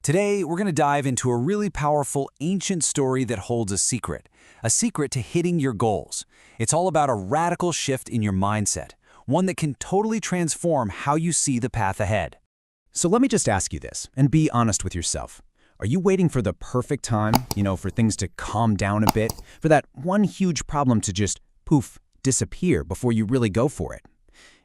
Today, we're going to dive into a really powerful ancient story that holds a secret to hitting your goals. It's all about a radical shift in your mindset, one that can totally transform how you see the path ahead. So let me just ask you this, and be honest with yourself. Are you waiting for the perfect time, for things to calm down a bit, for that one huge problem to just, poof, disappear before you really go for it?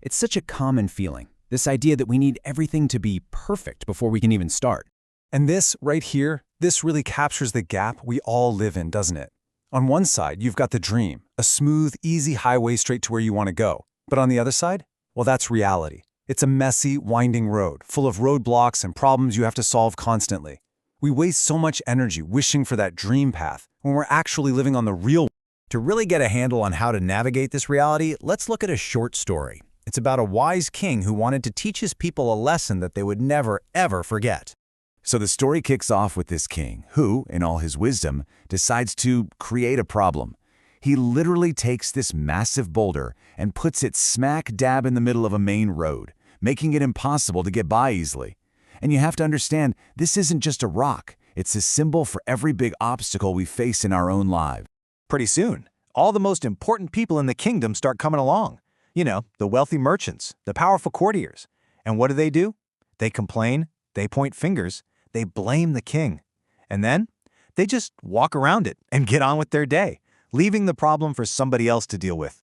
It's such a common feeling, this idea that we need everything to be perfect before we can even start. And this right here, this really captures the gap we all live in, doesn't it? On one side, you've got the dream, a smooth, easy highway straight to where you want to go. But on the other side, well, that's reality. It's a messy, winding road, full of roadblocks and problems you have to solve constantly. We waste so much energy wishing for that dream path when we're actually living on the real. To really get a handle on how to navigate this reality, let's look at a short story. It's about a wise king who wanted to teach his people a lesson that they would never, ever forget. So the story kicks off with this king who, in all his wisdom, decides to create a problem. He literally takes this massive boulder and puts it smack dab in the middle of a main road, making it impossible to get by easily. And you have to understand, this isn't just a rock. It's a symbol for every big obstacle we face in our own lives. Pretty soon, all the most important people in the kingdom start coming along. The wealthy merchants, the powerful courtiers. And what do? They complain, they point fingers, they blame the king. And then they just walk around it and get on with their day, leaving the problem for somebody else to deal with.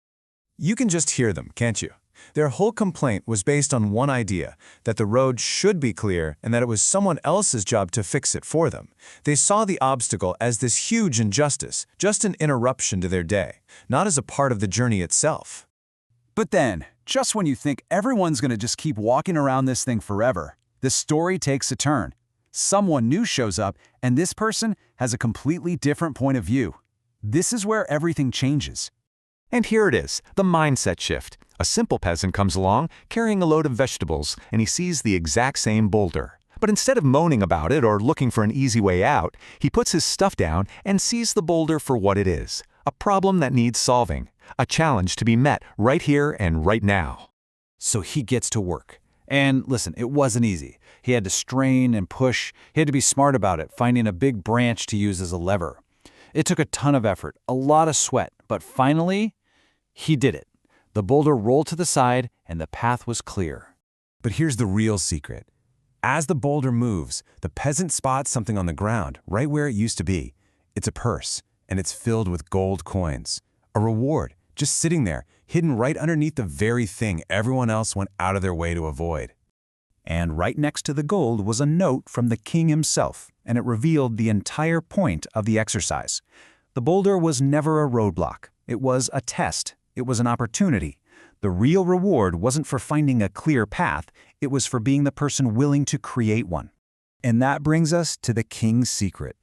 You can just hear them, can't you? Their whole complaint was based on one idea, that the road should be clear and that it was someone else's job to fix it for them. They saw the obstacle as this huge injustice, just an interruption to their day, not as a part of the journey itself. But then, just when you think everyone's going to just keep walking around this thing forever, the story takes a turn. Someone new shows up, and this person has a completely different point of view. This is where everything changes. And here it is, the mindset shift. A simple peasant comes along, carrying a load of vegetables, and he sees the exact same boulder. But instead of moaning about it or looking for an easy way out, he puts his stuff down and sees the boulder for what it is. A problem that needs solving. A challenge to be met right here and right now. So he gets to work. And listen, it wasn't easy. He had to strain and push. He had to be smart about it, finding a big branch to use as a lever. It took a ton of effort, a lot of sweat, but finally, he did it. The boulder rolled to the side, and the path was clear. But here's the real secret. As the boulder moves, the peasant spots something on the ground, right where it used to be. It's a purse, and it's filled with gold coins. A reward, just sitting there, hidden right underneath the very thing everyone else went out of their way to avoid. And right next to the gold was a note from the king himself, and it revealed the entire point of the exercise. The boulder was never a roadblock. It was a test. It was an opportunity. The real reward wasn't for finding a clear path. It was for being the person willing to create one. And that brings us to the king's secret.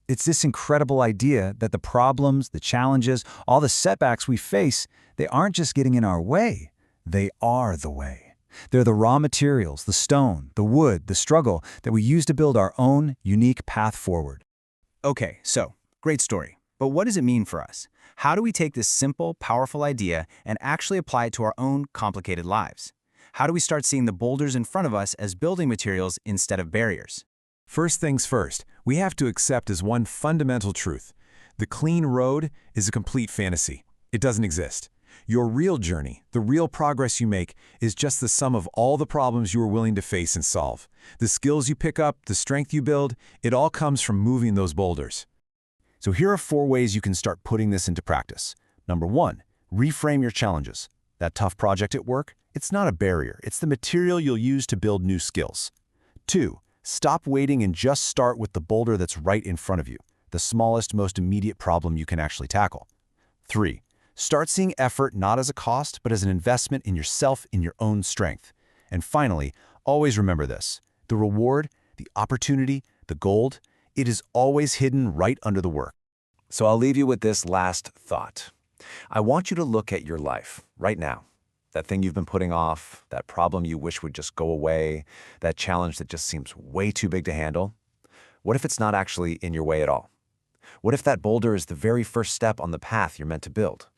It's this incredible idea that the problems, the challenges, all the setbacks we face, they aren't just getting in our way. They are the way. They're the raw materials, the stone, the wood, the struggle that we use to build our own unique path forward. Okay, so, great story. But what does it mean for us? How do we take this simple, powerful idea and actually apply it to our own complicated lives? How do we start seeing the boulders in front of us as building materials instead of barriers? First things first, we have to accept as one fundamental truth. The clean road is a complete fantasy. It doesn't exist. Your real journey, the real progress you make, is just the sum of all the problems you are willing to face and solve. The skills you pick up, the strength you build, it all comes from moving those boulders. So here are 4 ways you can start putting this into practice. Number 1, reframe your challenges. That tough project at work, it's not a barrier. It's the material you'll use to build new skills. 2, stop waiting and just start with the boulder that's right in front of you, the smallest, most immediate problem you can actually tackle. 3, start seeing effort not as a cost, but as an investment in yourself, in your own strength. And finally, always remember this. The reward, the opportunity, the gold, it is always hidden right under the work. So I'll leave you with this last thought. I want you to look at your life right now. That thing you've been putting off, that problem you wish would just go away, that challenge that just seems way too big to handle. What if it's not actually in your way at all? What if that boulder is the very first step on the path you're meant to build?